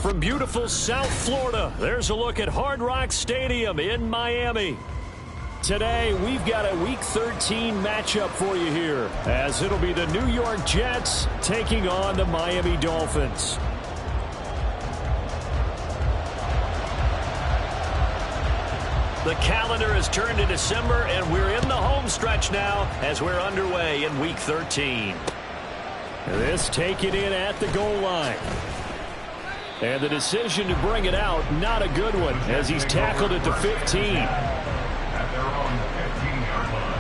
From beautiful South Florida, there's a look at Hard Rock Stadium in Miami. Today, we've got a Week 13 matchup for you here, as it'll be the New York Jets taking on the Miami Dolphins. The calendar has turned to December, and we're in the home stretch now as we're underway in Week 13. This taken in at the goal line. And the decision to bring it out, not a good one, as he's tackled at the 15. At their own 15-yard line.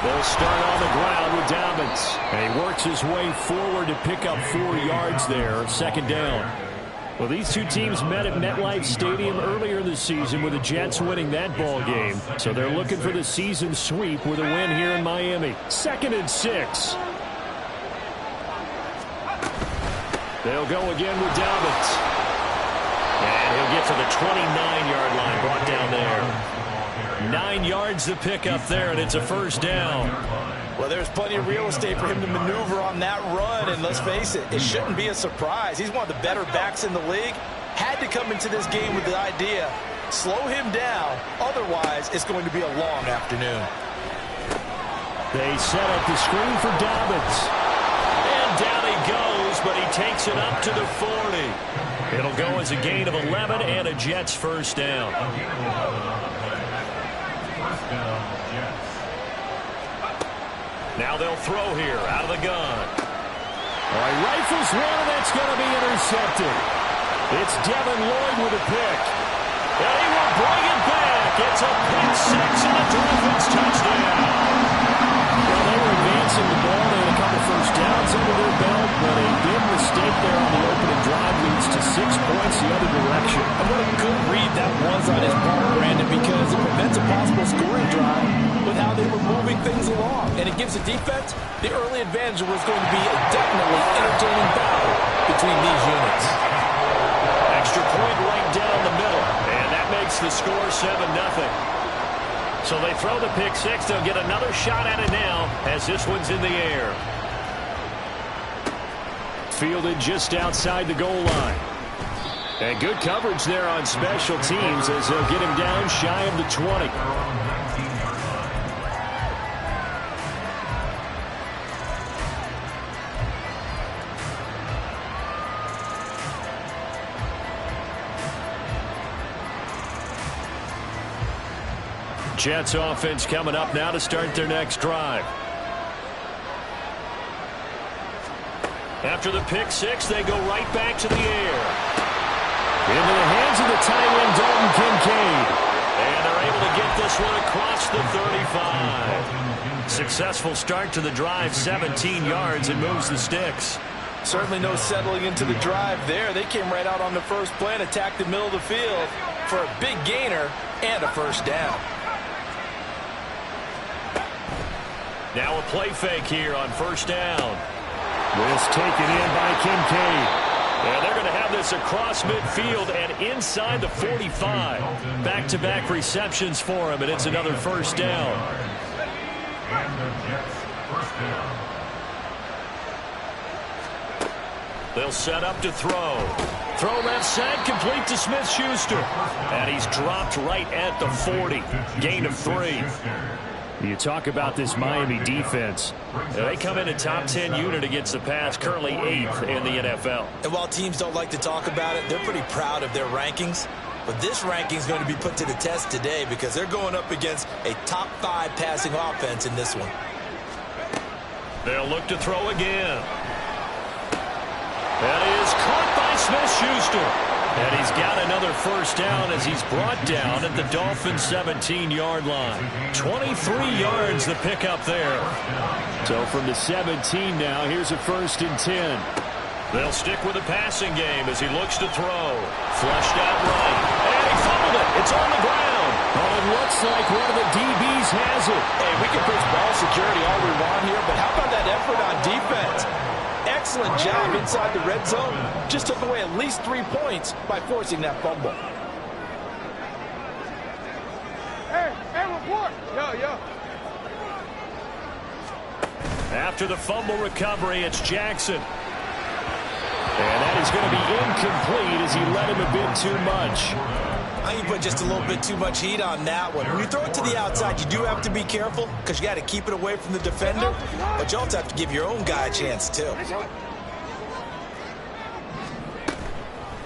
They'll start on the ground with Dobbins. And he works his way forward to pick up 4 yards there, second down. Well, these two teams met at MetLife Stadium earlier this season with the Jets winning that ball game. So they're looking for the season sweep with a win here in Miami. 2nd and 6. They'll go again with Dobbins. And he'll get to the 29-yard line, brought down there. 9 yards to pick up there, and it's a first down. Well, there's plenty of real estate for him to maneuver on that run, and let's face it, it shouldn't be a surprise. He's one of the better backs in the league. Had to come into this game with the idea, slow him down, otherwise it's going to be a long afternoon. They set up the screen for Dobbins. And down he goes, but he takes it up to the 40. It'll go as a gain of 11 and a Jets first down. Now they'll throw here out of the gun. All right, rifles one, and that's going to be intercepted. It's Devin Lloyd with a pick. And he will bring it back. It's a pick six and a Dolphins touchdown. Well, they were advancing the ball. They had a couple first downs under their belt, but a big mistake there on the opening drive leads to 6 points the other direction. And what a good read that was on his part, Brandon, because it prevents a possible scoring drive with how they were moving things along. And it gives the defense the early advantage. Was going to be a definitely entertaining battle between these units. Extra point right down the middle, and that makes the score 7-0. So they throw the pick six. They'll get another shot at it now as this one's in the air. Fielded just outside the goal line. And good coverage there on special teams as they'll get him down shy of the 20. Jets offense coming up now to start their next drive. After the pick six, they go right back to the air. Into the hands of the tight end, Dalton Kincaid. And they're able to get this one across the 35. Successful start to the drive, 17 yards, and moves the sticks. Certainly no settling into the drive there. They came right out on the first play and attacked the middle of the field for a big gainer and a first down. Now a play fake here on first down. This taken in by Kincaid. And they're going to have this across midfield and inside the 45. Back-to-back receptions for him, and it's another first down. And the Jets first down. They'll set up to throw. Throw left side, complete to Smith-Schuster. And he's dropped right at the 40. Gain of 3. You talk about this Miami defense. They come in a top 10 unit against the pass, currently 8th in the NFL. And while teams don't like to talk about it, they're pretty proud of their rankings. But this ranking is going to be put to the test today because they're going up against a top 5 passing offense in this one. They'll look to throw again. That is caught by Smith-Schuster. And he's got another first down as he's brought down at the Dolphins' 17-yard line. 23 yards the pickup there. So from the 17 now, here's a 1st and 10. They'll stick with the passing game as he looks to throw. Flushed out right. And he fumbled it. It's on the ground. Well, it looks like one of the DBs has it. Hey, we can push ball security all we want here, but how about that effort on defense? excellent job inside the red zone. Just took away at least 3 points by forcing that fumble. Hey, report. Yo. After the fumble recovery, it's Jackson. And that is going to be incomplete as he let him a bit too much. I think you put just a little bit too much heat on that one. When you throw it to the outside, you do have to be careful because you got to keep it away from the defender. But you also have to give your own guy a chance, too.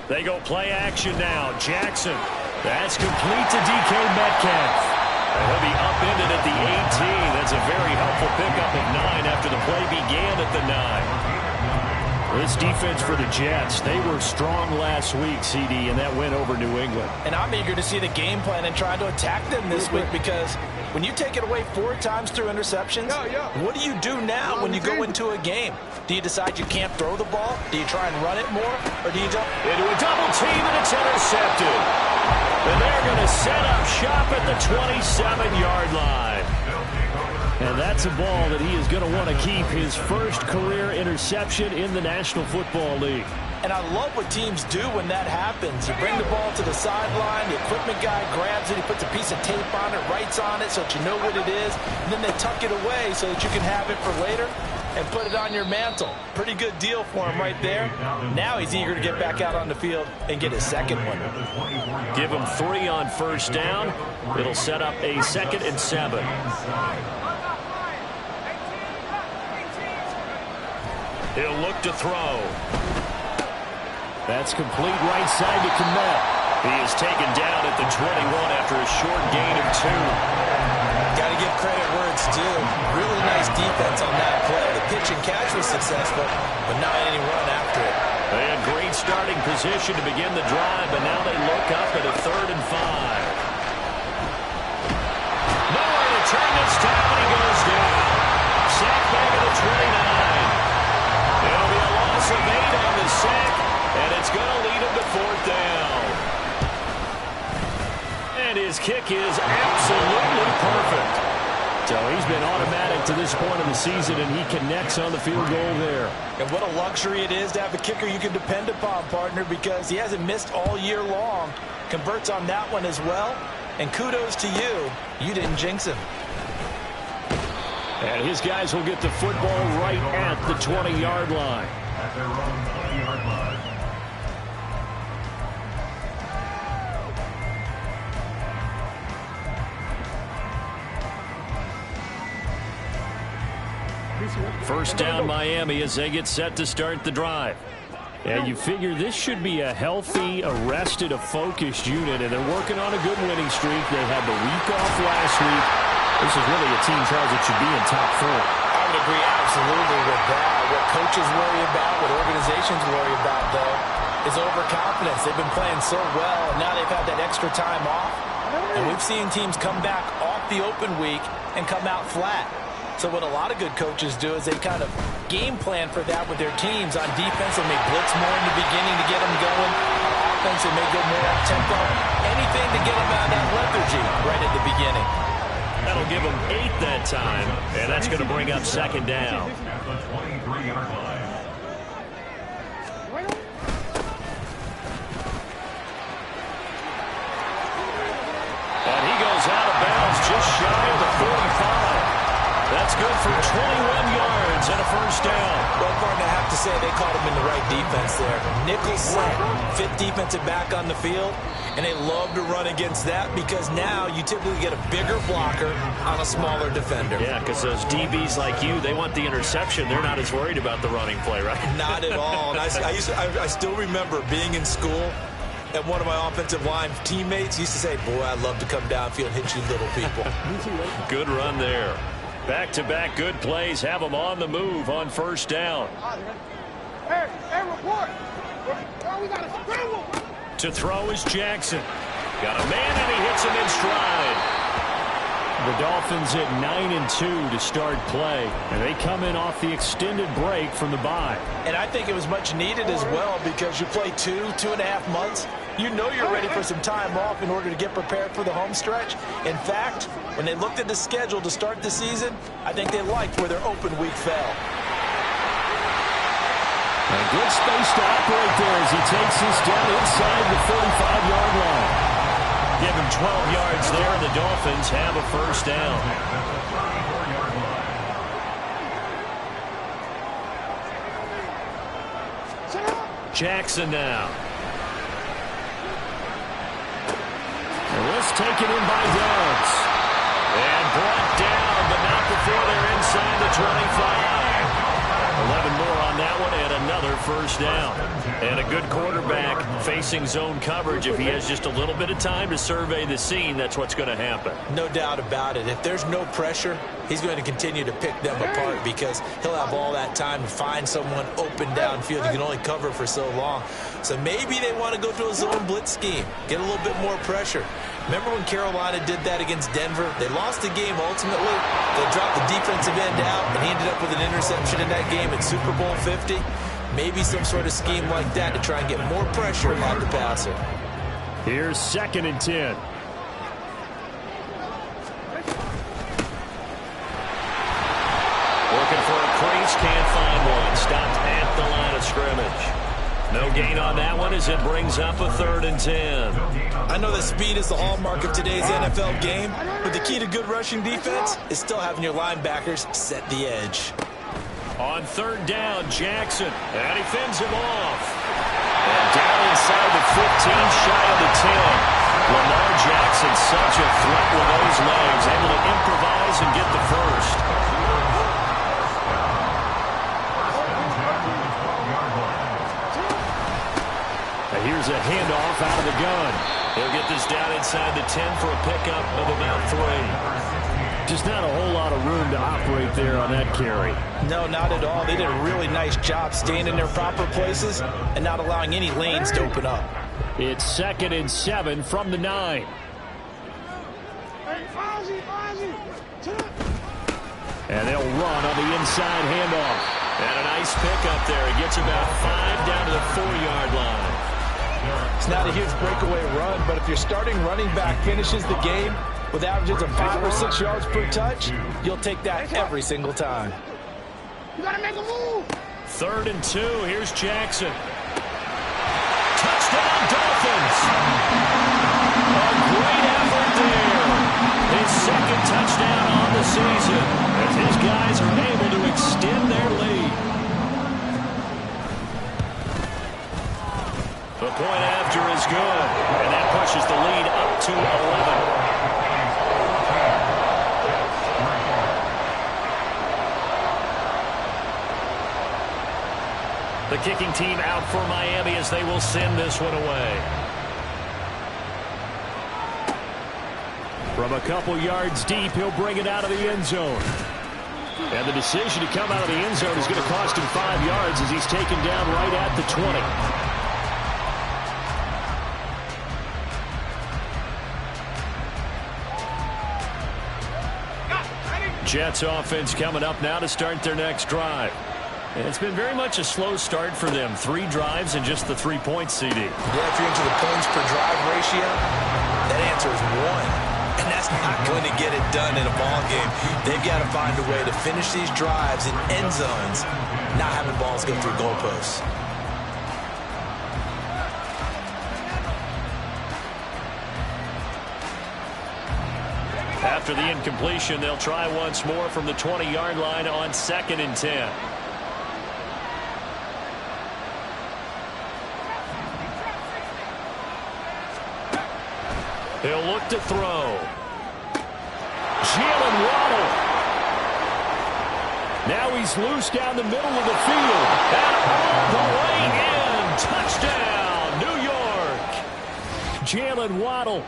They go play action now. Jackson. That's complete to DK Metcalf. He'll be upended at the 18. That's a very helpful pickup of 9 after the play began at the 9. This defense for the Jets, they were strong last week, CD, and that win over New England. And I'm eager to see the game plan and try to attack them this week because when you take it away 4 times through interceptions, what do you do now when you go into a game? Do you decide you can't throw the ball? Do you try and run it more? Or do you jump into a double team and it's intercepted? And they're going to set up shop at the 27-yard line. And that's a ball that he is going to want to keep, his first career interception in the National Football League. And I love what teams do when that happens. You bring the ball to the sideline, the equipment guy grabs it, he puts a piece of tape on it, writes on it so that you know what it is, and then they tuck it away so that you can have it for later and put it on your mantle. Pretty good deal for him right there. Now he's eager to get back out on the field and get his second one. Give him 3 on first down. It'll set up a 2nd and 7. He'll look to throw. That's complete right side to Kmet. He is taken down at the 21 after a short gain of 2. Got to give credit where it's due. Really nice defense on that play. The pitch and catch was successful, but not any run after it. They had great starting position to begin the drive, but now they look up at a 3rd and 5. Nowhere to turn this time, and he goes down. Sack back at the 29. It'll be a loss of 8 on the sack, and it's going to lead him to 4th down. And his kick is absolutely perfect. So he's been automatic to this point of the season, and he connects on the field goal there. And what a luxury it is to have a kicker you can depend upon, partner, because he hasn't missed all year long. Converts on that one as well. And kudos to you. You didn't jinx him. And his guys will get the football right at the 20-yard line. At their own 20-yard line. First down Miami as they get set to start the drive. And you figure this should be a healthy, arrested, a focused unit, and they're working on a good winning streak. They had the week off last week. This is really a team, Charles, that should be in top 4. I would agree absolutely with that. What coaches worry about, what organizations worry about, though, is overconfidence. They've been playing so well, and now they've had that extra time off. And we've seen teams come back off the open week and come out flat. So what a lot of good coaches do is they kind of game plan for that with their teams. On defense, they may blitz more in the beginning to get them going. On offense, they may go more up-tempo. Anything to get them out of that lethargy right at the beginning. That'll give them 8 that time, and that's going to bring up 2nd down. At the 23-yard line. And he goes out of bounds just shy of the 45. That's good for 21 yards and a first down. Well, partner, I have to say they caught him in the right defense there. Nickel slant, 5th defensive back on the field, and they love to run against that because now you typically get a bigger blocker on a smaller defender. Yeah, because those DBs like you, they want the interception. They're not as worried about the running play, right? Not at all. And I still remember being in school, and one of my offensive line teammates used to say, boy, I'd love to come downfield and hit you little people. Good run there. Back-to-back good plays have them on the move on first down. Hey, report. We got a scramble. To throw is Jackson. Got a man, and he hits him in stride. The Dolphins at 9-2 to start play, and they come in off the extended break from the bye. And I think it was much needed as well because you play 2.5 months. You know you're ready for some time off in order to get prepared for the home stretch. In fact, when they looked at the schedule to start the season, I think they liked where their open week fell. And good space to operate there as he takes this down inside the 35-yard line. Give him 12 yards there, and the Dolphins have a first down. Jackson now. And this taken in by Dubs. And brought down, but not before they're inside the 25. 11 more on that one, and another first down. And a good quarterback facing zone coverage. If he has just a little bit of time to survey the scene, that's what's going to happen. No doubt about it. If there's no pressure, he's going to continue to pick them apart because he'll have all that time to find someone open downfield. You can only cover for so long. So maybe they want to go to a zone blitz scheme, get a little bit more pressure. Remember when Carolina did that against Denver? They lost the game ultimately. They dropped the defensive end out, and he ended up with an interception in that game at Super Bowl 50. Maybe some sort of scheme like that to try and get more pressure on the passer. Here's 2nd and 10. Looking for a crease, can't find one. Stopped at the line of scrimmage. No gain on that one as it brings up a 3rd and 10. I know that speed is the hallmark of today's NFL game, but the key to good rushing defense is still having your linebackers set the edge. On 3rd down, Jackson, and he fends him off. And down inside the 15, shy of the 10. Lamar Jackson, such a threat with those legs, able to improvise and get the first. Here's a handoff out of the gun. He'll get this down inside the 10 for a pickup of about 3. Just not a whole lot of room to operate there on that carry. No, not at all. They did a really nice job staying in their proper places and not allowing any lanes to open up. It's 2nd and 7 from the 9. And they'll run on the inside handoff. And a nice pickup there. He gets about 5 down to the 4-yard line. It's not a huge breakaway run, but if your starting running back finishes the game with averages of 5 or 6 yards per touch, you'll take that every single time. You gotta make a move. 3rd and 2. Here's Jackson. Touchdown, Dolphins. A great effort there. His 2nd touchdown on the season as his guys are able to extend their lead. The point after is good, and that pushes the lead up to 11. The kicking team out for Miami as they will send this one away. From a couple yards deep, he'll bring it out of the end zone. And the decision to come out of the end zone is going to cost him 5 yards as he's taken down right at the 20. Jets offense coming up now to start their next drive. And it's been very much a slow start for them. 3 drives and just the 3-point CD. Yeah, if you're into the points per drive ratio, that answer is 1. And that's not going to get it done in a ball game. They've got to find a way to finish these drives in end zones, not having balls go through goalposts. After the incompletion, they'll try once more from the 20-yard line on 2nd and 10. He'll look to throw. Jalen Waddle. Now he's loose down the middle of the field. And all the way in. Touchdown, New York. Jalen Waddle.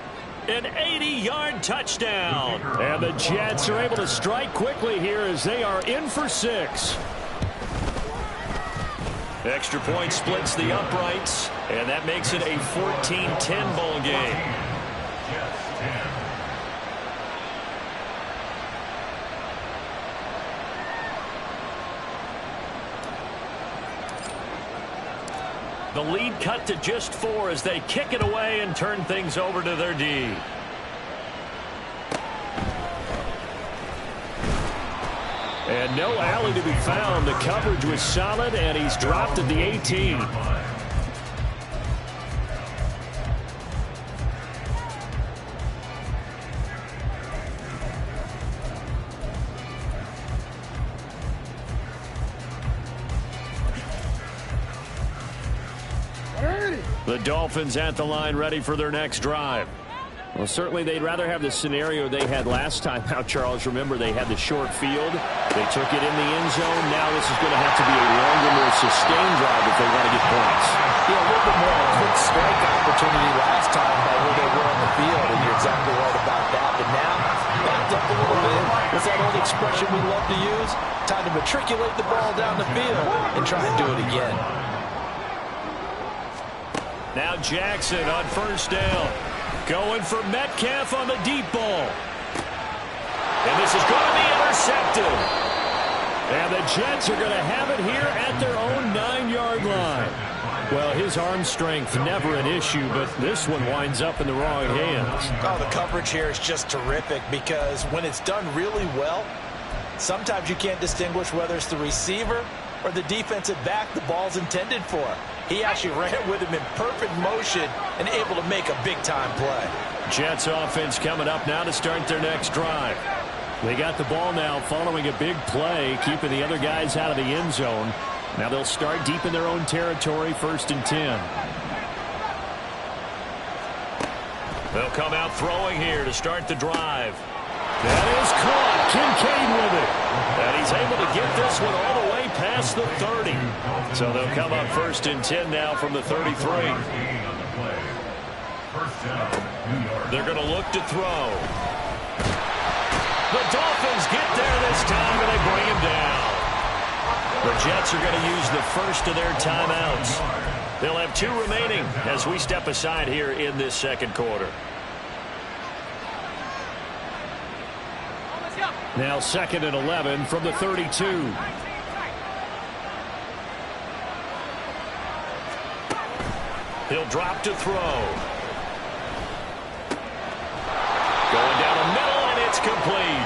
An 80-yard touchdown. And the Jets are able to strike quickly here as they are in for 6. Extra point splits the uprights, and that makes it a 14-10 ball game. The lead cut to just 4 as they kick it away and turn things over to their D. And no alley to be found. The coverage was solid, and he's dropped at the 18. The Dolphins at the line, ready for their next drive. Well, certainly they'd rather have the scenario they had last time out, Charles. Remember, they had the short field. They took it in the end zone. Now this is going to have to be a longer, more sustained drive if they want to get points. Yeah, a little bit more of a quick strike opportunity last time by where they were on the field, and you're exactly right about that. But now, backed up a little bit. What's that old expression we love to use? Time to matriculate the ball down the field and try and do it again. Now Jackson on first down. Going for Metcalf on the deep ball. And this is going to be intercepted. And the Jets are going to have it here at their own 9-yard line. Well, his arm strength, never an issue, but this one winds up in the wrong hands. Oh, the coverage here is just terrific because when it's done really well, sometimes you can't distinguish whether it's the receiver or the defensive back the ball's intended for. He actually ran with him in perfect motion and able to make a big-time play. Jets offense coming up now to start their next drive. They got the ball now following a big play, keeping the other guys out of the end zone. Now they'll start deep in their own territory, 1st and 10. They'll come out throwing here to start the drive. That is caught. Kincaid with it. And he's able to get this one all the way past the 30. So they'll come up 1st and 10 now from the 33. They're going to look to throw. The Dolphins get there this time, and they bring him down. The Jets are going to use the first of their timeouts. They'll have 2 remaining as we step aside here in this second quarter. Now 2nd and 11 from the 32. He'll drop to throw. Going down the middle, and it's complete.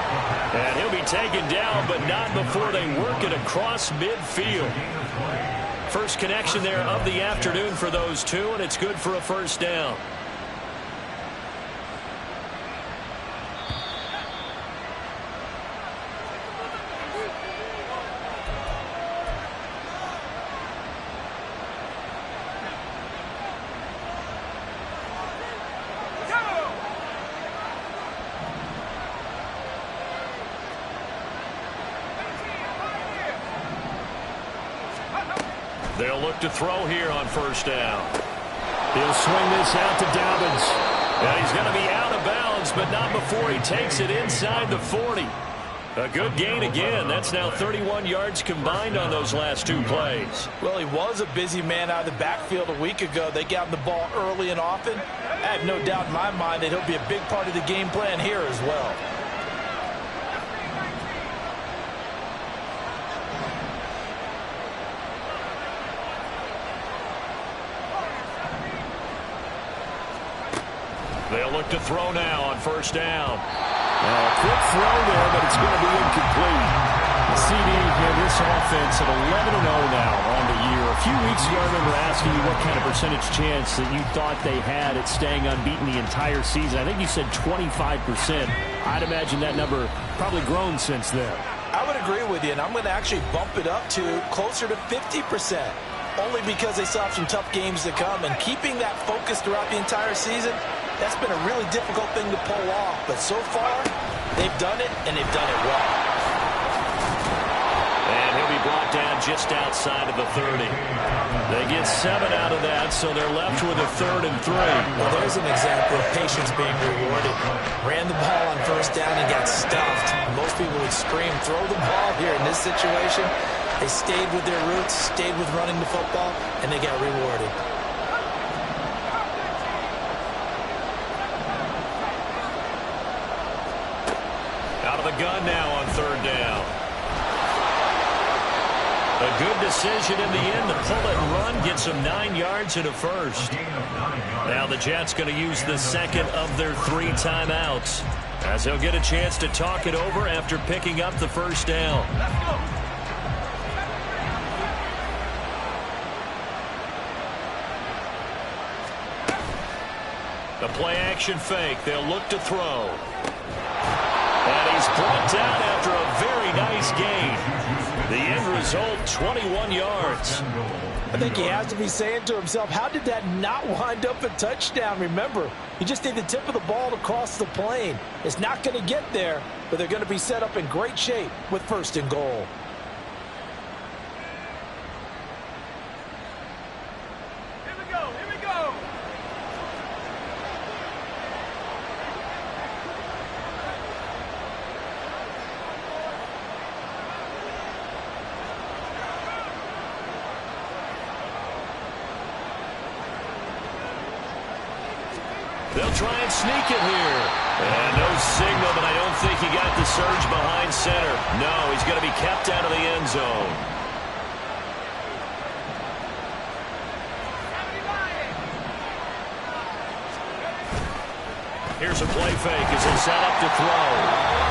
And he'll be taken down, but not before they work it across midfield. First connection there of the afternoon for those two, and it's good for a first down. They'll look to throw here on first down. He'll swing this out to Dobbins. And he's going to be out of bounds, but not before he takes it inside the 40. A good gain again. That's now 31 yards combined on those last 2 plays. Well, he was a busy man out of the backfield a week ago. They got him the ball early and often. I have no doubt in my mind that he'll be a big part of the game plan here as well. They'll look to throw now on first down. A quick throw there, but it's going to be incomplete. CD in this offense at 11-0 now on the year. A few weeks ago, I remember asking you what kind of percentage chance that you thought they had at staying unbeaten the entire season. I think you said 25%. I'd imagine that number probably grown since then. I would agree with you, and I'm going to actually bump it up to closer to 50%. Only because they still have some tough games to come, and keeping that focus throughout the entire season, that's been a really difficult thing to pull off. But so far, they've done it, and they've done it well. And he'll be brought down just outside of the 30. They get 7 out of that, so they're left with a 3rd and 3. Well, there's an example of patience being rewarded. Ran the ball on first down and got stuffed. Most people would scream, throw the ball here. In this situation, they stayed with their roots, stayed with running the football, and they got rewarded. Out of the gun now on 3rd down. A good decision in the end to pull it and run, gets them 9 yards and a first. Now the Jets going to use the second of their 3 timeouts. as he'll get a chance to talk it over after picking up the first down. The play-action fake. They'll look to throw. And he's brought down after a very nice gain. The end result, 21 yards. I think he has to be saying to himself, how did that not wind up a touchdown? Remember, you just need the tip of the ball to cross the plane. It's not going to get there, but they're going to be set up in great shape with 1st and goal. They'll try and sneak it here. And no signal, but I don't think he got the surge behind center. No, he's going to be kept out of the end zone. Here's a play fake as they set up to throw.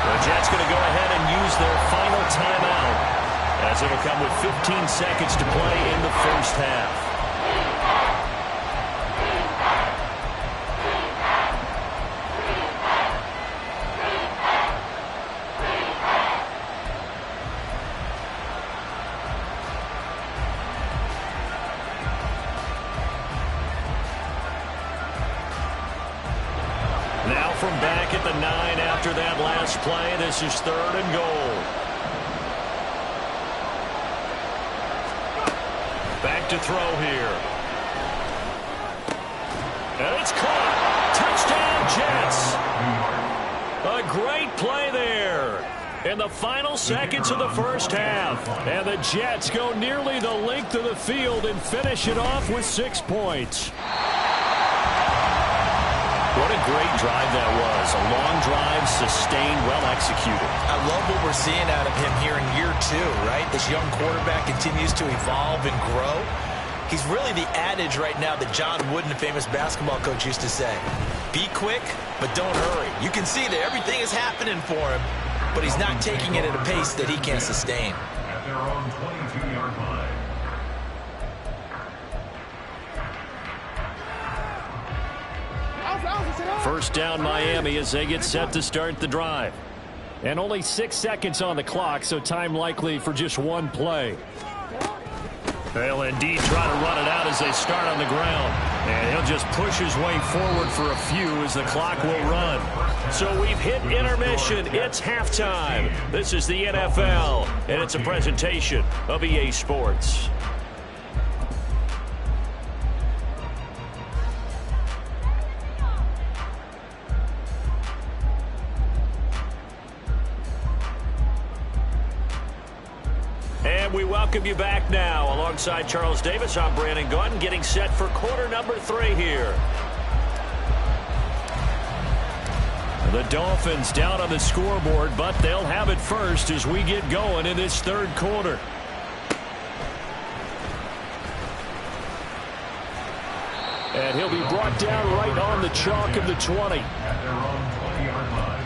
The Jets going to go ahead and use their final timeout, as it'll come with 15 seconds to play in the first half. Now from back at the 9 after that last play, this is 3rd and goal. Back to throw here. And it's caught. Touchdown, Jets. A great play there in the final seconds of the first half. And the Jets go nearly the length of the field and finish it off with 6 points. What a great drive that was. A long drive, sustained, well executed. I love what we're seeing out of him here in year 2, right? This young quarterback continues to evolve and grow. He's really the adage right now that John Wooden, the famous basketball coach, used to say. Be quick, but don't hurry. You can see that everything is happening for him, but he's not taking it at a pace that he can't sustain. At their own 22-yard line. First down, Miami, as they get set to start the drive. And only 6 seconds on the clock, so time likely for just one play. They'll indeed try to run it out as they start on the ground. And he'll just push his way forward for a few as the clock will run. So we've hit intermission. It's halftime. This is the NFL, and it's a presentation of EA Sports. And we welcome you back now. Alongside Charles Davis, I'm Brandon Gaudin, getting set for quarter number 3 here. The Dolphins down on the scoreboard, but they'll have it first as we get going in this 3rd quarter. And he'll be brought down right on the chalk of the 20. At their own 20-yard line.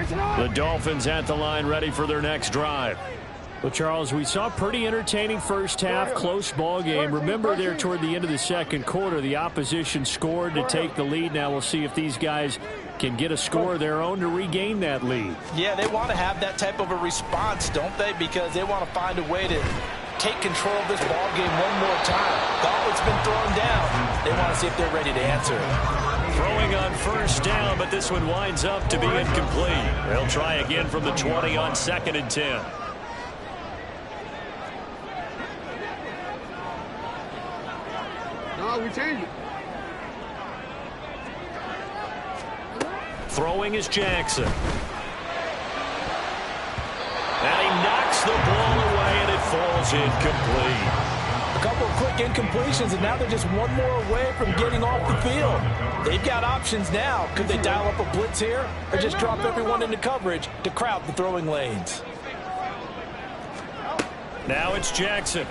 The Dolphins at the line, ready for their next drive. Well, Charles, we saw a pretty entertaining first half, close ball game. Remember there toward the end of the 2nd quarter, the opposition scored to take the lead. Now we'll see if these guys can get a score of their own to regain that lead. Yeah, they want to have that type of a response, don't they? Because they want to find a way to take control of this ball game one more time. Gauntlet's been thrown down. They want to see if they're ready to answer. Throwing on first down, but this one winds up to be incomplete. They'll try again from the 20 on 2nd and 10. No, we changed it. Throwing is Jackson. And he knocks the ball away, and it falls incomplete. A couple of quick incompletions, and now they're just one more away from getting off the field. They've got options now. Could they dial up a blitz here or just drop everyone into coverage to crowd the throwing lanes? Now it's Jackson.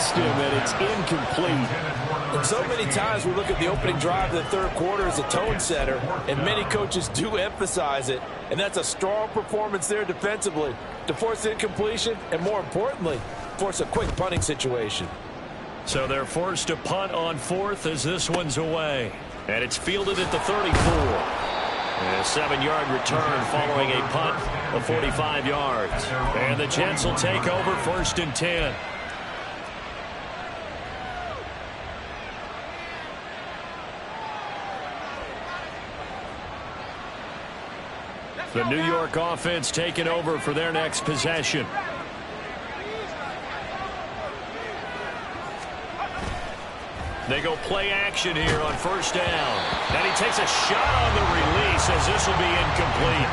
past him, and it's incomplete. And so many times we look at the opening drive of the third quarter as a tone setter, and many coaches do emphasize it. And that's a strong performance there defensively to force incompletion and, more importantly, force a quick punting situation. So they're forced to punt on fourth as this one's away. And it's fielded at the 34. And a 7-yard return following a punt of 45 yards. And the Jets will take over 1st and 10. The New York offense taking over for their next possession. They go play action here on 1st down. And he takes a shot on the release as this will be incomplete.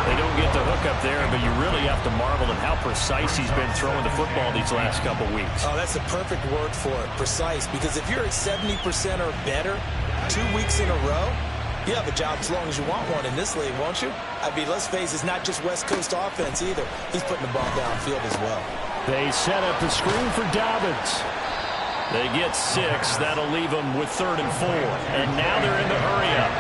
They don't get the hook up there, but you really have to marvel at how precise he's been throwing the football these last couple weeks. Oh, that's a perfect word for it, precise, because if you're at 70% or better 2 weeks in a row, you have a job as long as you want one in this league, won't you? I mean, let's face it, it's not just West Coast offense either. He's putting the ball downfield as well. They set up the screen for Dobbins. They get 6. That'll leave them with 3rd and 4. And now they're in the hurry-up.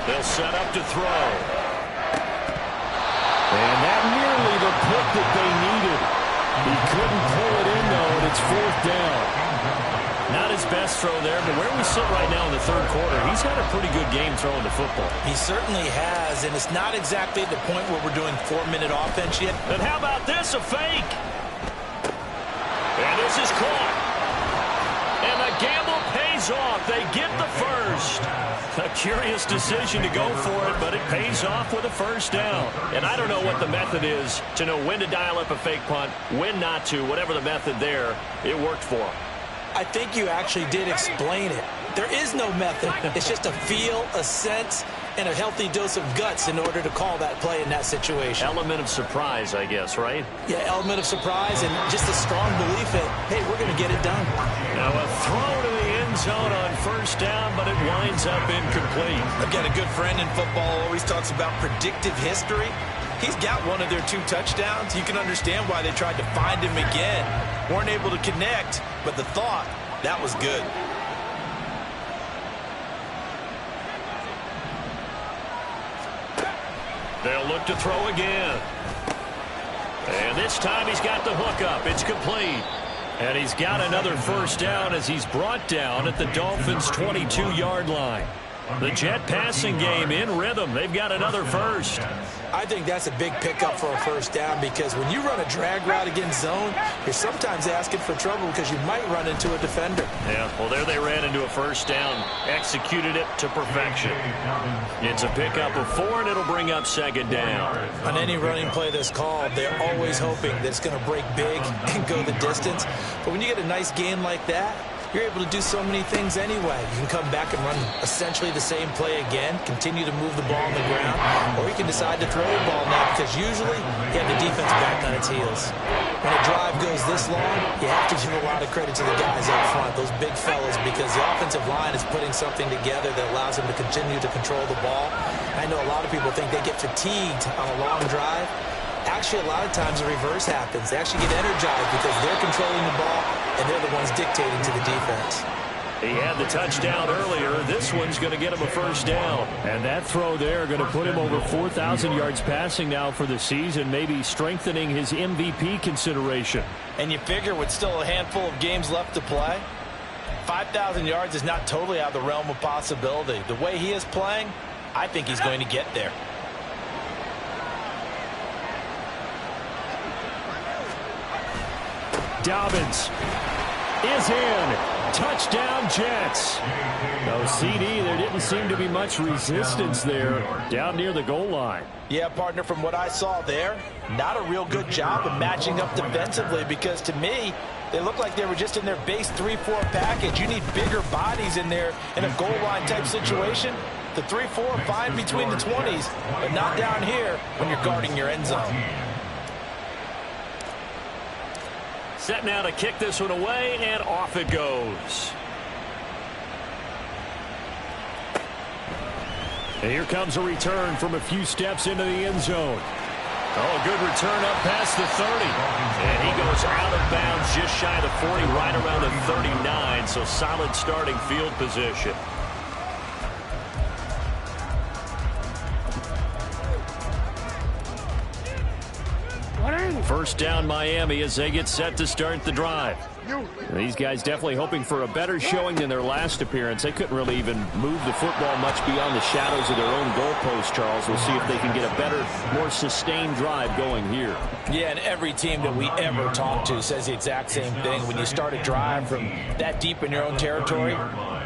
They'll set up to throw. And that nearly the pick that they needed. He couldn't pull it in, though, and it's 4th down. Not his best throw there, but where we sit right now in the third quarter, he's had a pretty good game throwing the football. He certainly has, and it's not exactly the point where we're doing 4-minute offense yet. And how about this, a fake? And this is caught. And the gamble pays off. They get the first. A curious decision to go for it, but it pays off with a 1st down. And I don't know what the method is to know when to dial up a fake punt, when not to, whatever the method there, it worked for him. I think you actually did explain it. There is no method. It's just a feel, a sense, and a healthy dose of guts in order to call that play in that situation. Element of surprise, I guess, right? Yeah, element of surprise and just a strong belief that, hey, we're going to get it done. Now a throw to the end zone on 1st down, but it winds up incomplete. I've got a good friend in football who always talks about predictive history. He's got one of their 2 touchdowns. You can understand why they tried to find him again. Weren't able to connect, but the thought, that was good. They'll look to throw again. And this time he's got the hook up. It's complete. And he's got another 1st down as he's brought down at the Dolphins' 22-yard line. The Jet passing game in rhythm. They've got another 1st. I think that's a big pickup for a 1st down because when you run a drag route against zone, you're sometimes asking for trouble because you might run into a defender. Yeah, well, there they ran into a 1st down. Executed it to perfection. It's a pickup of 4, and it'll bring up 2nd down. On any running play that's called, they're always hoping that it's going to break big and go the distance. But when you get a nice gain like that, you're able to do so many things anyway. You can come back and run essentially the same play again, continue to move the ball on the ground, or you can decide to throw the ball now because usually you have the defense back on its heels. When a drive goes this long, you have to give a lot of credit to the guys up front, those big fellas, because the offensive line is putting something together that allows them to continue to control the ball. I know a lot of people think they get fatigued on a long drive. Actually, a lot of times the reverse happens. They actually get energized because they're controlling the ball and they're the ones dictating to the defense. He had the touchdown earlier. This one's going to get him a 1st down. And that throw there going to put him over 4,000 yards passing now for the season, maybe strengthening his MVP consideration. And you figure with still a handful of games left to play, 5,000 yards is not totally out of the realm of possibility. The way he is playing, I think he's going to get there. Dobbins is in. Touchdown, Jets. No CD, there didn't seem to be much resistance there down near the goal line. Yeah, partner, from what I saw there, not a real good job of matching up defensively because to me, they look like they were just in their base 3-4 package. You need bigger bodies in there in a goal line type situation. The 3-4 fine between the 20s, but not down here when you're guarding your end zone. Set now to kick this one away, and off it goes. And here comes a return from a few steps into the end zone. Oh, good return up past the 30. And he goes out of bounds just shy of the 40, right around the 39. So solid starting field position. First down Miami as they get set to start the drive. These guys definitely hoping for a better showing than their last appearance. They couldn't really even move the football much beyond the shadows of their own goalpost, Charles. We'll see if they can get a better, more sustained drive going here. Yeah, and every team that we ever talk to says the exact same thing. When you start a drive from that deep in your own territory,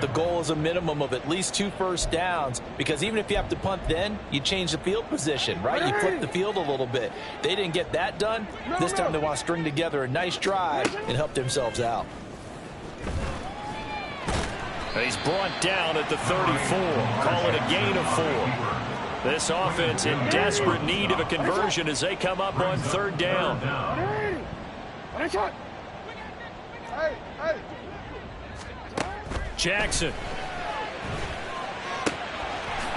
the goal is a minimum of at least 2 first downs, because even if you have to punt then, you change the field position, right? You flip the field a little bit. They didn't get that done. This time they want to string together a nice drive and help themselves out. He's brought down at the 34. Call it a gain of 4. This offense in desperate need of a conversion as they come up on 3rd down. Jackson.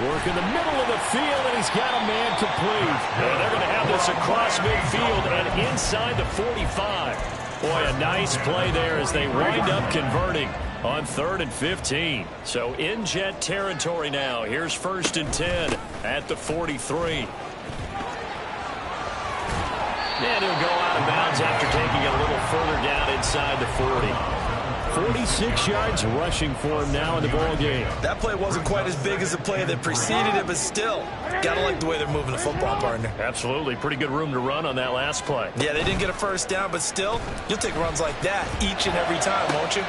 Work in the middle of the field, and he's got a man complete. And they're going to have this across midfield and inside the 45. Boy, a nice play there as they wind up converting on 3rd and 15. So in Jet territory now. Here's 1st and 10 at the 43. And he'll go out of bounds after taking it a little further down inside the 40. 46 yards rushing for him now in the ball game. That play wasn't quite as big as the play that preceded it, but still, got to like the way they're moving the football, partner. Absolutely. Pretty good room to run on that last play. Yeah, they didn't get a first down, but still, you'll take runs like that each and every time, won't you?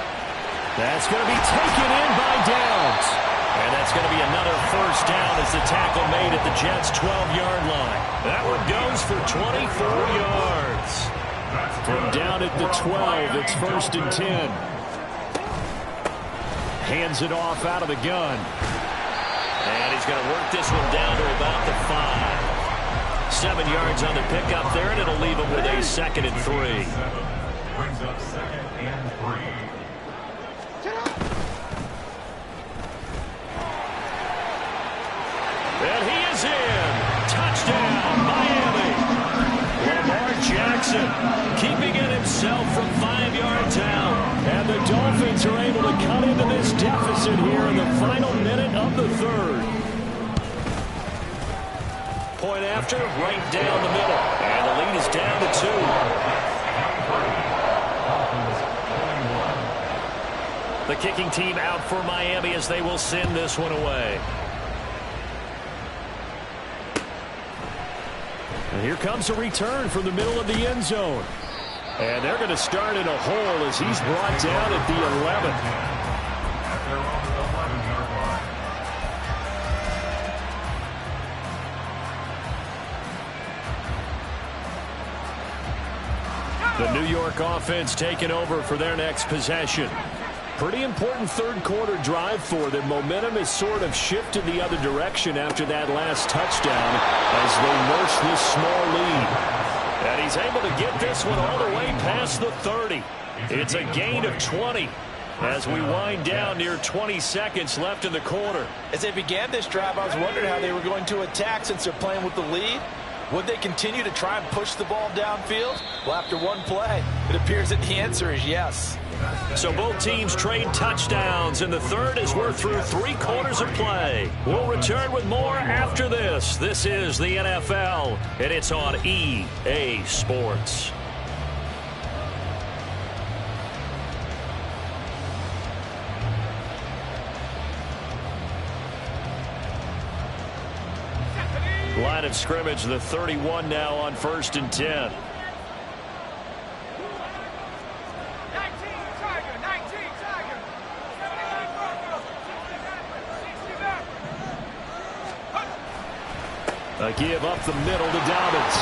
That's going to be taken in by Downs. And that's going to be another first down as the tackle made at the Jets' 12-yard line. That one goes for 24 yards. From down at the 12, it's 1st and 10. Hands it off out of the gun. And he's going to work this one down to about the 5. 7 yards on the pickup there, and it'll leave him with a 2nd and 3. Brings up 2nd and 3. And he is in. Touchdown, Miami. Lamar Jackson keeping it himself from 5 yards out. And the Dolphins are able to cut into this deficit here in the final minute of the 3rd. Point after, right down the middle. And the lead is down to 2. The kicking team out for Miami as they will send this one away. And here comes a return from the middle of the end zone. And they're going to start in a hole as he's brought down at the 11. The New York offense taking over for their next possession. Pretty important 3rd quarter drive for them. Momentum has sort of shifted the other direction after that last touchdown as they nurse this small lead. And he's able to get this one all the way past the 30. It's a gain of 20 as we wind down near 20 seconds left in the quarter. As they began this drive, I was wondering how they were going to attack since they're playing with the lead. Would they continue to try and push the ball downfield? Well, after one play, it appears that the answer is yes. So both teams trade touchdowns in the 3rd as we're through 3 quarters of play. We'll return with more after this. This is the NFL, and it's on EA Sports. Line of scrimmage, the 31 now on 1st and 10. A give up the middle to Dobbins.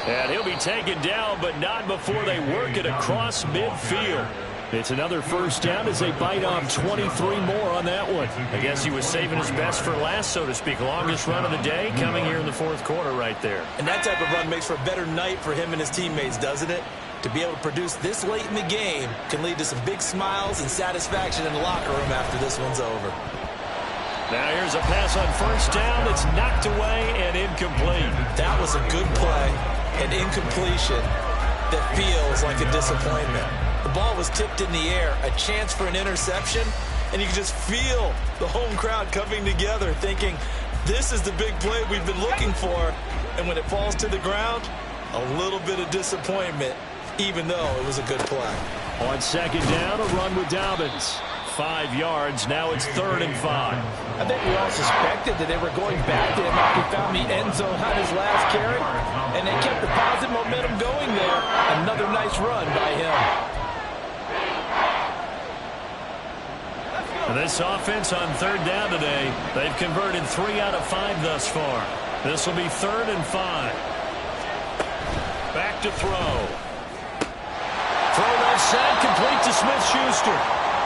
And he'll be taken down, but not before they work it across midfield. It's another first down as they bite off 23 more on that one. I guess he was saving his best for last, so to speak. Longest run of the day coming here in the 4th quarter right there. And that type of run makes for a better night for him and his teammates, doesn't it? To be able to produce this late in the game can lead to some big smiles and satisfaction in the locker room after this one's over. Now here's a pass on first down that's knocked away and incomplete. That was a good play, an incompletion that feels like a disappointment. The ball was tipped in the air, a chance for an interception, and you can just feel the home crowd coming together thinking, this is the big play we've been looking for. And when it falls to the ground, a little bit of disappointment, even though it was a good play. On second down, a run with Dobbins. 5 yards, now it's 3rd and 5. I think we all suspected that they were going back to him after he found the end zone on his last carry, and they kept the positive momentum going there. Another nice run by him. This offense on 3rd down today, they've converted 3 out of 5 thus far. This will be 3rd and 5. Back to throw. Throw left side, complete to Smith-Schuster.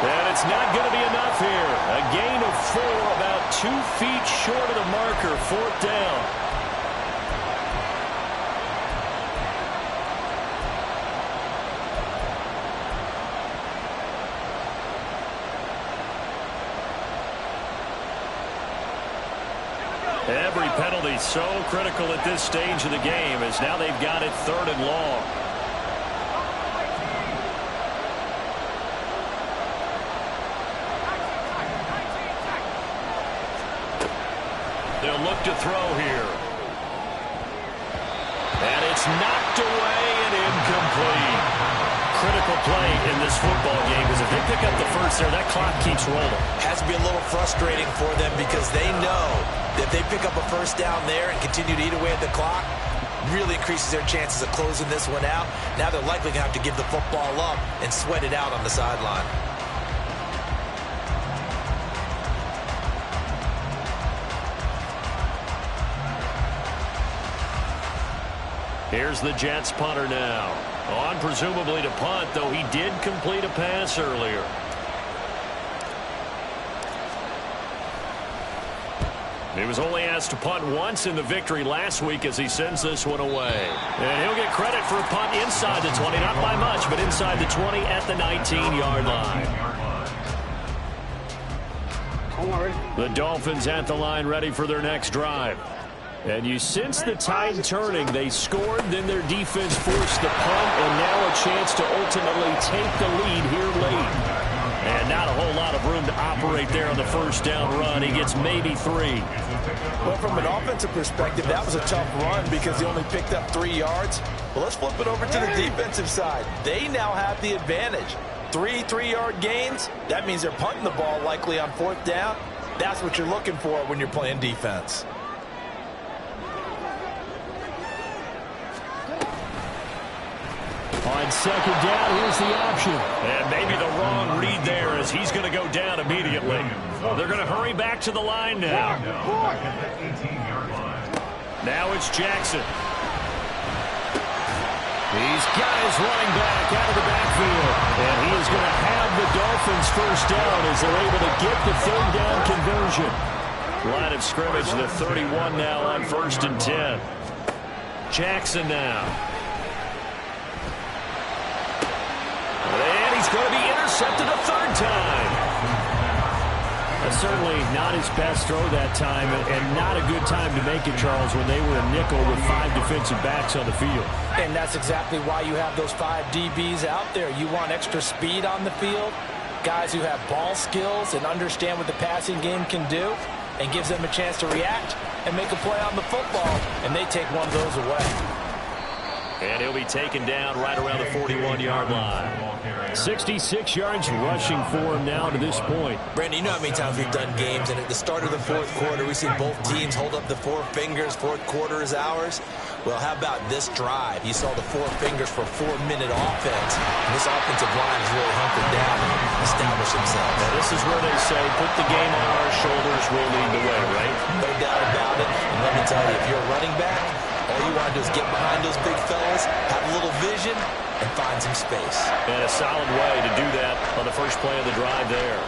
And it's not going to be enough here. A gain of 4, about 2 feet short of the marker, 4th down. Every penalty so critical at this stage of the game as now they've got it 3rd and long. They'll look to throw here. And it's knocked away and incomplete. Critical play in this football game because if they pick up the first there, that clock keeps rolling. Has to be a little frustrating for them because they know that if they pick up a first down there and continue to eat away at the clock, really increases their chances of closing this one out. Now they're likely going to have to give the football up and sweat it out on the sideline. Here's the Jets punter now. On presumably to punt, though he did complete a pass earlier. He was only asked to punt once in the victory last week as he sends this one away. And he'll get credit for a punt inside the 20, not by much, but inside the 20 at the 19-yard line. The Dolphins at the line ready for their next drive. And you sense the tide turning. They scored, then their defense forced the punt, and now a chance to ultimately take the lead here late. And not a whole lot of room to operate there on the first down run. He gets maybe 3. Well, from an offensive perspective, that was a tough run because he only picked up 3 yards. Well, let's flip it over to the defensive side. They now have the advantage. 3 3-yard gains. That means they're punting the ball likely on 4th down. That's what you're looking for when you're playing defense. On second down, here's the option. And maybe the wrong read there as he's going to go down immediately. They're going to hurry back to the line now. Now it's Jackson. He's got his running back out of the backfield. And he is going to have the Dolphins first down as they're able to get the 3rd down conversion. Line of scrimmage, the 31 now on 1st and 10. Jackson now. And he's going to be intercepted a 3rd time. Certainly not his best throw that time, and not a good time to make it, Charles, when they were a nickel with 5 defensive backs on the field. And that's exactly why you have those 5 DBs out there. You want extra speed on the field, guys who have ball skills and understand what the passing game can do, and gives them a chance to react and make a play on the football, and they take one of those away. And he'll be taken down right around the 41-yard line. 66 yards rushing for him now to this point. Brandon, you know how many times we've done games, and at the start of the 4th quarter, we see both teams hold up the 4 fingers, 4th quarter is ours. Well, how about this drive? You saw the 4 fingers for a 4-minute offense. And this offensive line has really hunkered down and established themselves. Now, this is where they say, put the game on our shoulders, we'll lead the way, right? No doubt about it. And let me tell you, if you're a running back, all you want to do is get behind those big fellas, have a little vision, and find some space. And a solid way to do that on the first play of the drive there.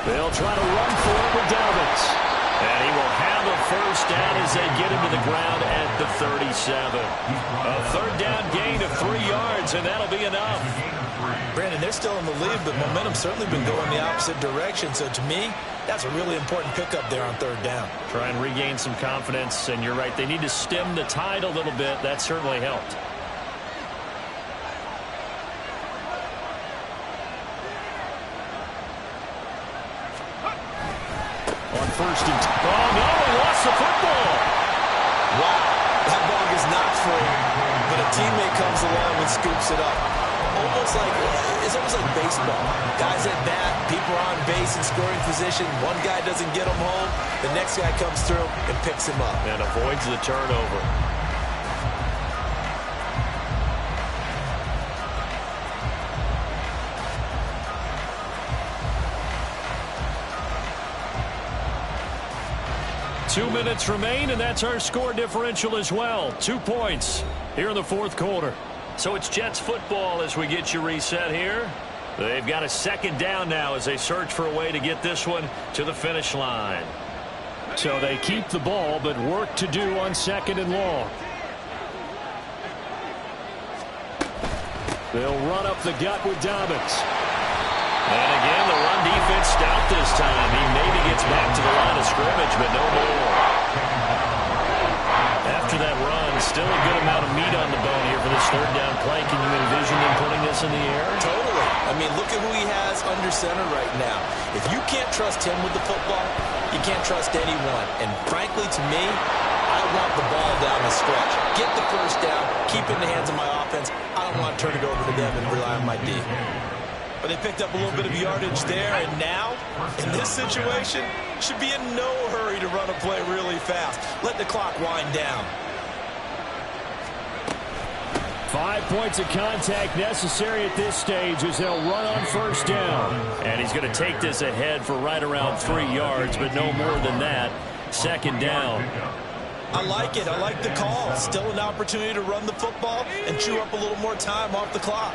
They'll try to run for it with Dobbins. And he will have a first down as they get him to the ground at the 37. A third down gain of 3 yards, and that'll be enough. Brandon, they're still in the lead, but momentum's certainly been going the opposite direction. So to me, that's a really important pickup there on third down. Try and regain some confidence, and you're right. They need to stem the tide a little bit. That certainly helped. On first and oh no, he lost the football. Wow, that ball is not free, but a teammate comes along and scoops it up. It's almost like baseball. Guys at bat, people are on base in scoring position. One guy doesn't get him home, the next guy comes through and picks him up. And avoids the turnover. Two minutes remain, and that's our score differential as well. 2 points here in the fourth quarter. So it's Jets football as we get you reset here. They've got a second down now as they search for a way to get this one to the finish line. So they keep the ball, but work to do on second and long. They'll run up the gut with Dobbins. And again, the run defense stout this time. He maybe gets back to the line of scrimmage, but no more. After that run, still a good amount of meat on the bone here for this third down play. Can you envision them putting this in the air? Totally. I mean, look at who he has under center right now. If you can't trust him with the football, you can't trust anyone. And frankly, to me, I want the ball down the stretch. Get the first down, keep it in the hands of my offense. I don't want to turn it over to them and rely on my D. But they picked up a little bit of yardage there, and now, in this situation, should be in no hurry to run a play really fast. Let the clock wind down. 5 points of contact necessary at this stage as they'll run on first down. And he's going to take this ahead for right around 3 yards, but no more than that. Second down. I like it. I like the call. Still an opportunity to run the football and chew up a little more time off the clock.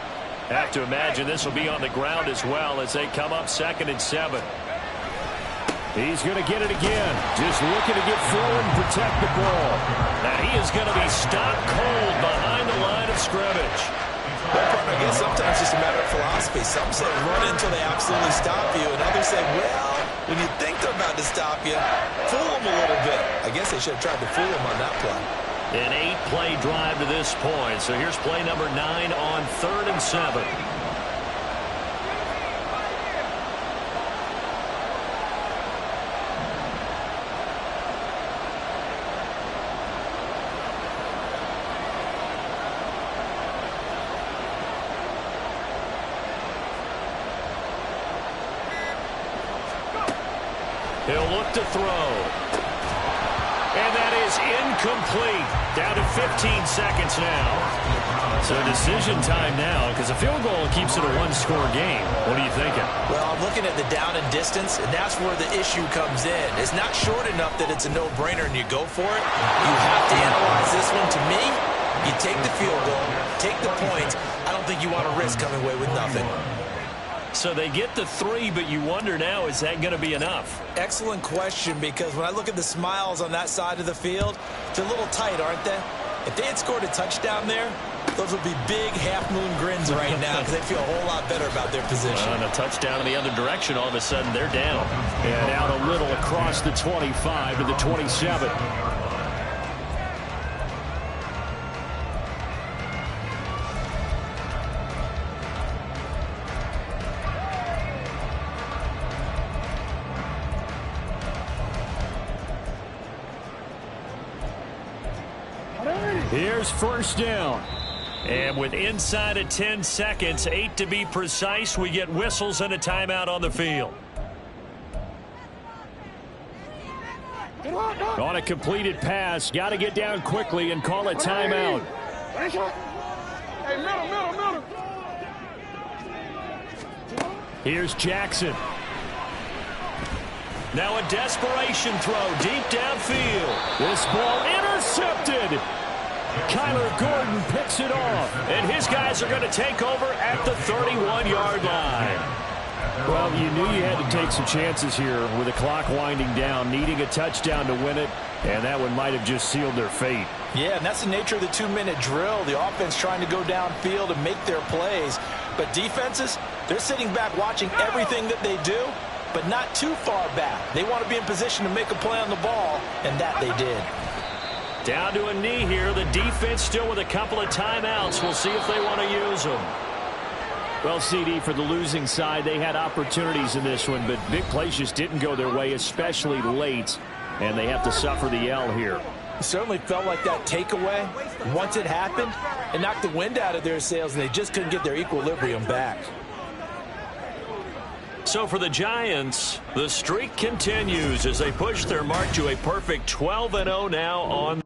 Have to imagine this will be on the ground as well as they come up 2nd and 7. He's going to get it again. Just looking to get forward and protect the ball. Now he is going to be stopped cold behind the line of scrimmage. Well, I guess sometimes it's just a matter of philosophy. Some say run until they absolutely stop you, and others say, well, when you think they're about to stop you, fool them a little bit. I guess they should have tried to fool them on that play. An 8-play drive to this point. So here's play number 9 on 3rd and 7. He'll look to throw. And that is incomplete. Down to 15 seconds now. So decision time now, because a field goal keeps it a one-score game. What are you thinking? Well, I'm looking at the down and distance, and that's where the issue comes in. It's not short enough that it's a no-brainer and you go for it. You have to analyze this one. To me, you take the field goal, take the points. I don't think you want to risk coming away with nothing. So they get the 3, but you wonder now, is that going to be enough? Excellent question, because when I look at the smiles on that side of the field, they're a little tight, aren't they? If they had scored a touchdown there, those would be big half-moon grins right now because they feel a whole lot better about their position. And a touchdown in the other direction, all of a sudden they're down. And out a little across the 25 to the 27. Here's first down. And with inside of 10 seconds, 8 to be precise, we get whistles and a timeout on the field. On a completed pass, got to get down quickly and call a timeout. Hey, middle. Here's Jackson. Now a desperation throw deep downfield. This ball intercepted. Kyler Gordon picks it off. And his guys are going to take over at the 31-yard line. Well, you knew you had to take some chances here with the clock winding down, needing a touchdown to win it, and that one might have just sealed their fate. Yeah, and that's the nature of the 2-minute drill. The offense trying to go downfield and make their plays. But defenses, they're sitting back watching everything that they do, but not too far back. They want to be in position to make a play on the ball, and that they did. Down to a knee here. The defense still with a couple of timeouts. We'll see if they want to use them. Well, CD, for the losing side, they had opportunities in this one, but big plays just didn't go their way, especially late, and they have to suffer the L here. It certainly felt like that takeaway, once it happened, it knocked the wind out of their sails, and they just couldn't get their equilibrium back. So for the Giants, the streak continues as they push their mark to a perfect 12-0 now on.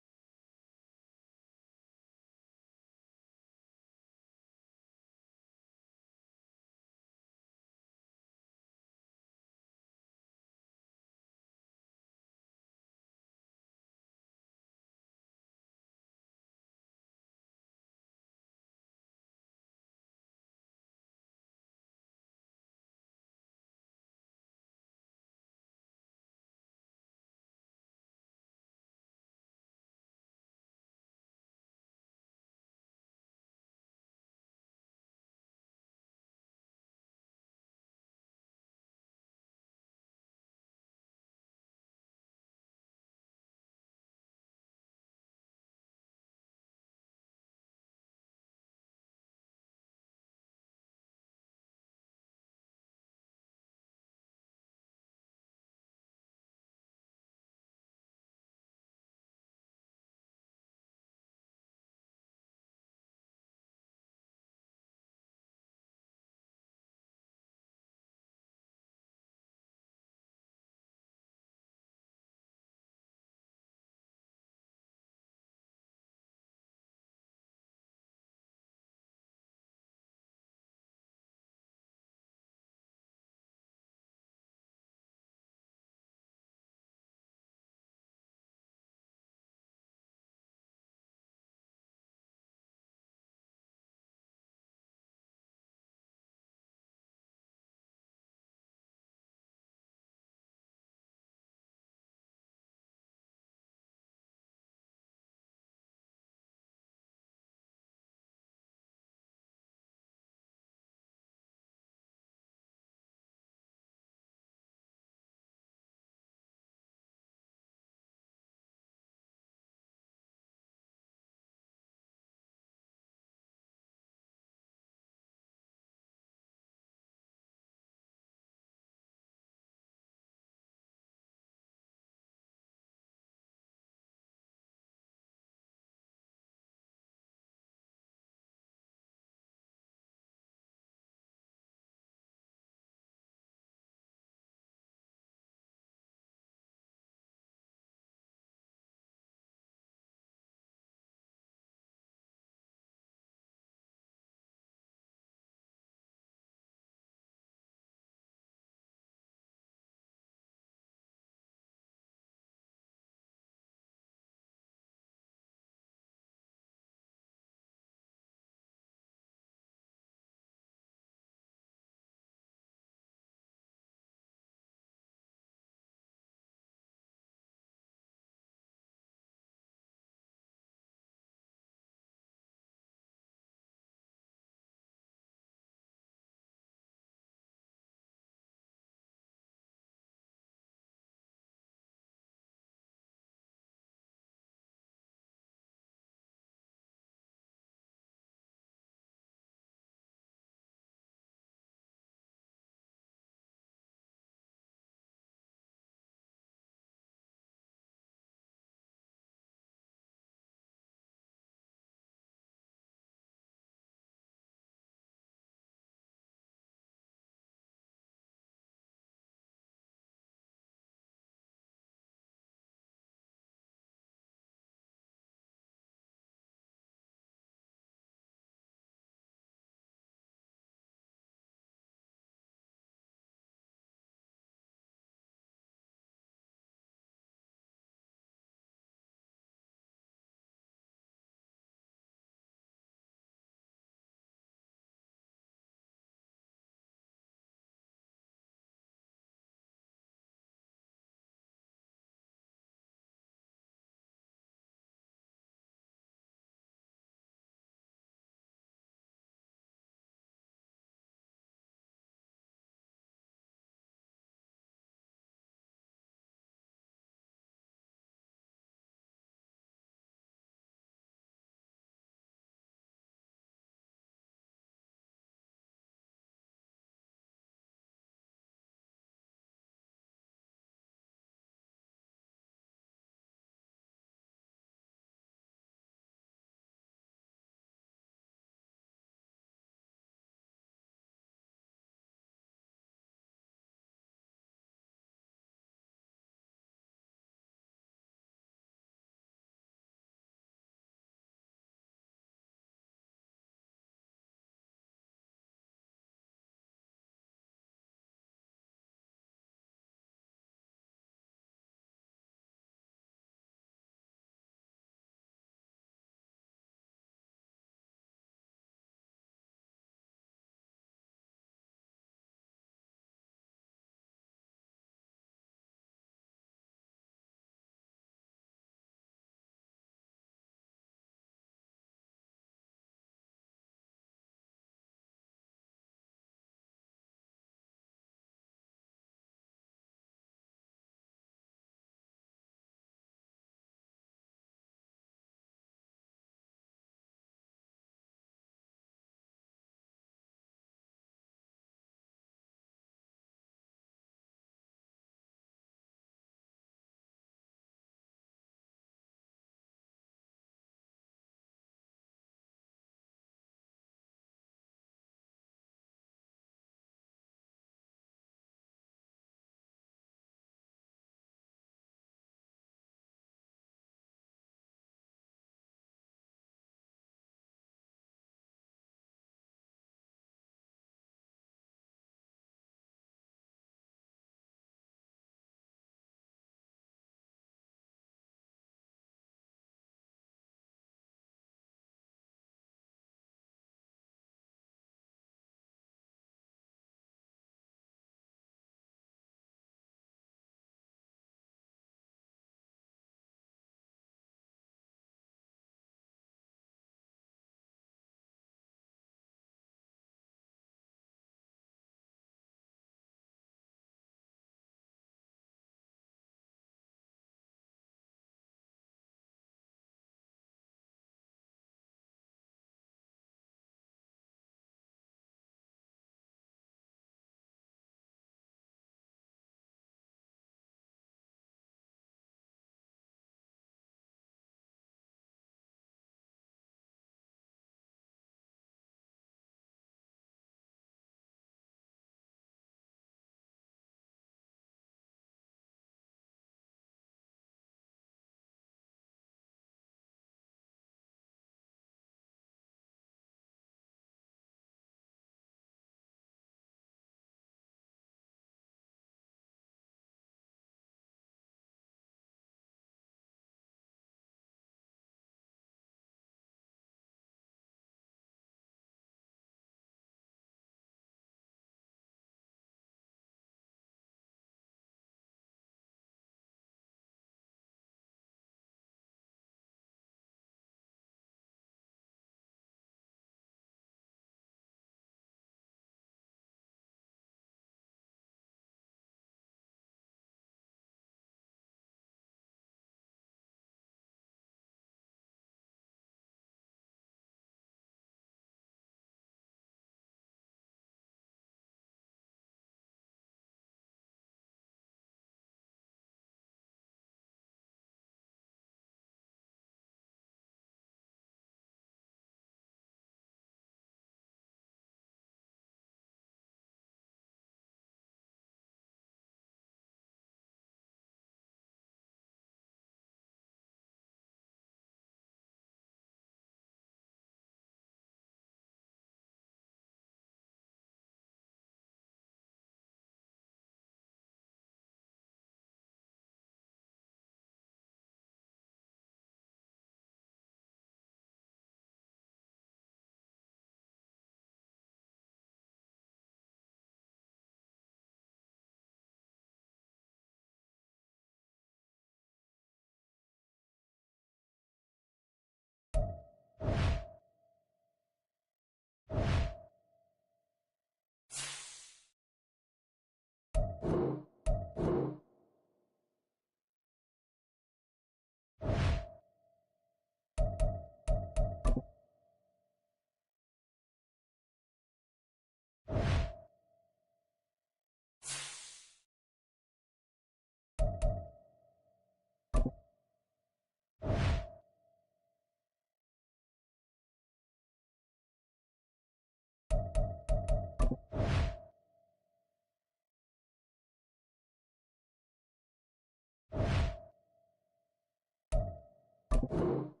it.